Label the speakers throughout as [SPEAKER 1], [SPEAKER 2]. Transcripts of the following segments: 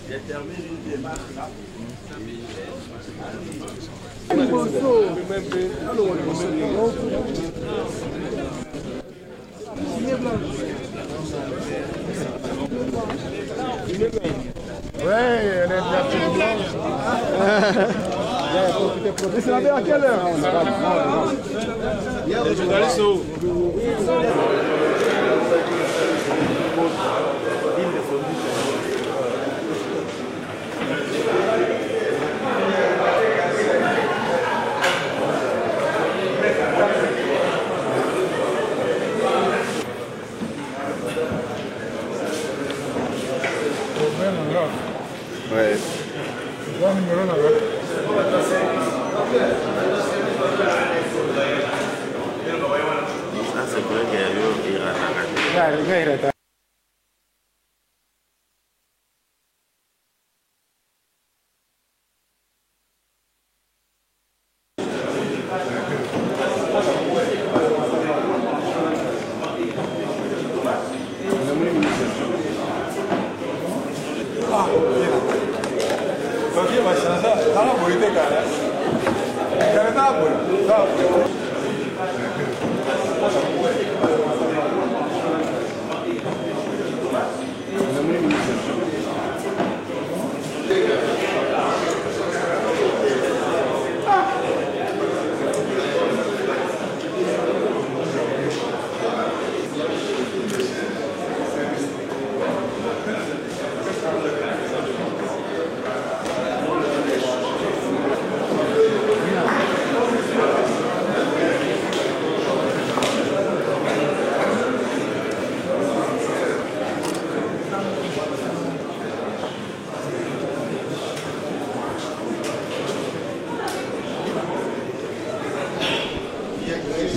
[SPEAKER 1] J'ai terminé une démarche là.
[SPEAKER 2] Ouais, elle est blanche. C'est la à quelle heure?
[SPEAKER 1] Les journalistes où?
[SPEAKER 2] Ouais.
[SPEAKER 1] Ça, c'est vrai qu'il y a eu un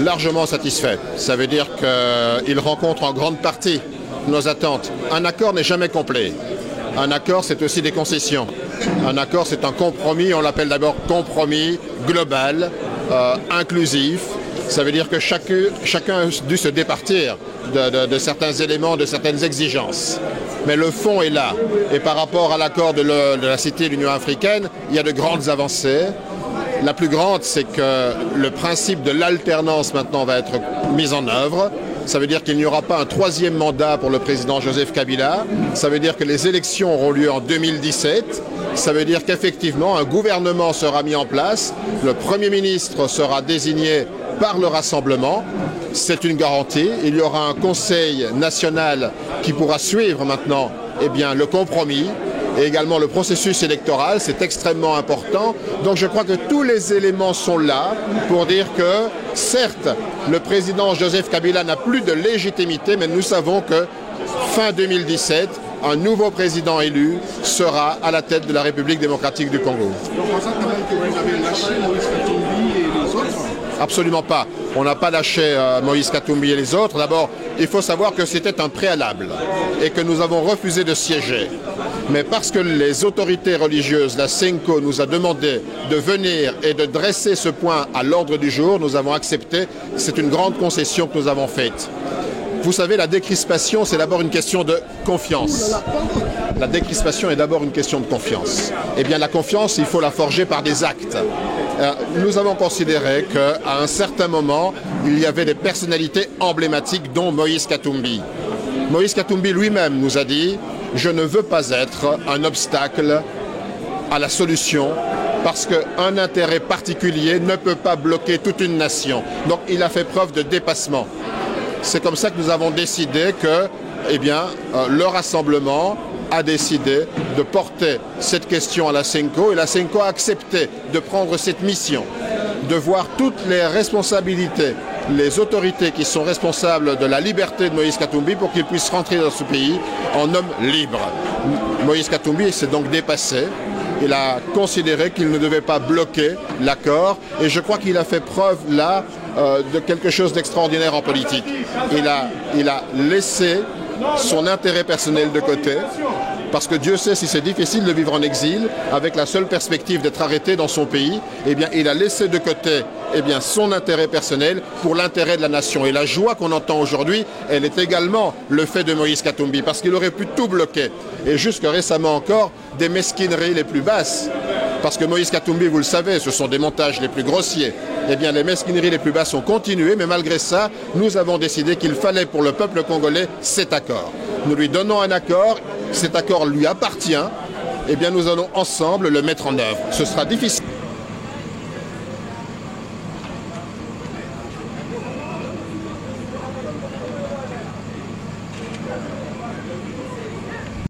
[SPEAKER 3] largement satisfait. Ça veut dire qu'il rencontre en grande partie nos attentes. Un accord n'est jamais complet. Un accord, c'est aussi des concessions. Un accord, c'est un compromis. On l'appelle d'abord compromis global, inclusif. Ça veut dire que chacun a dû se départir de certains éléments, de certaines exigences. Mais le fond est là. Et par rapport à l'accord de la Cité de l'Union africaine, il y a de grandes avancées. La plus grande, c'est que le principe de l'alternance maintenant va être mis en œuvre. Ça veut dire qu'il n'y aura pas un troisième mandat pour le président Joseph Kabila. Ça veut dire que les élections auront lieu en 2017. Ça veut dire qu'effectivement, un gouvernement sera mis en place. Le Premier ministre sera désigné par le Rassemblement. C'est une garantie. Il y aura un Conseil national qui pourra suivre maintenant le compromis. Et également le processus électoral, c'est extrêmement important. Donc je crois que tous les éléments sont là pour dire que, certes, le président Joseph Kabila n'a plus de légitimité, mais nous savons que fin 2017, un nouveau président élu sera à la tête de la République démocratique du Congo.
[SPEAKER 2] Donc on sent quand même que vous avez lâché Moïse Katumbi et les autres?
[SPEAKER 3] Absolument pas. On n'a pas lâché Moïse Katumbi et les autres. D'abord, il faut savoir que c'était un préalable et que nous avons refusé de siéger. Mais parce que les autorités religieuses, la SENCO, nous a demandé de venir et de dresser ce point à l'ordre du jour, nous avons accepté. C'est une grande concession que nous avons faite. Vous savez, la décrispation, c'est d'abord une question de confiance. La décrispation est d'abord une question de confiance. Eh bien, la confiance, il faut la forger par des actes. Nous avons considéré qu'à un certain moment, il y avait des personnalités emblématiques, dont Moïse Katumbi. Moïse Katumbi lui-même nous a dit « Je ne veux pas être un obstacle à la solution parce qu'un intérêt particulier ne peut pas bloquer toute une nation. » Donc, il a fait preuve de dépassement. C'est comme ça que nous avons décidé que, le Rassemblement a décidé de porter cette question à la SENCO et la SENCO a accepté de prendre cette mission, de voir toutes les responsabilités, les autorités qui sont responsables de la liberté de Moïse Katumbi pour qu'il puisse rentrer dans ce pays en homme libre. Moïse Katumbi s'est donc dépassé. Il a considéré qu'il ne devait pas bloquer l'accord et je crois qu'il a fait preuve là de quelque chose d'extraordinaire en politique. Il a laissé son intérêt personnel de côté, parce que Dieu sait si c'est difficile de vivre en exil, avec la seule perspective d'être arrêté dans son pays, eh bien, il a laissé de côté son intérêt personnel pour l'intérêt de la nation. Et la joie qu'on entend aujourd'hui, elle est également le fait de Moïse Katumbi, parce qu'il aurait pu tout bloquer. Et jusque récemment encore, des mesquineries les plus basses. Parce que Moïse Katumbi, vous le savez, ce sont des montages les plus grossiers. Eh bien, les mesquineries les plus basses ont continué, mais malgré ça, nous avons décidé qu'il fallait pour le peuple congolais cet accord. Nous lui donnons un accord, cet accord lui appartient, eh bien nous allons ensemble le mettre en œuvre. Ce sera difficile.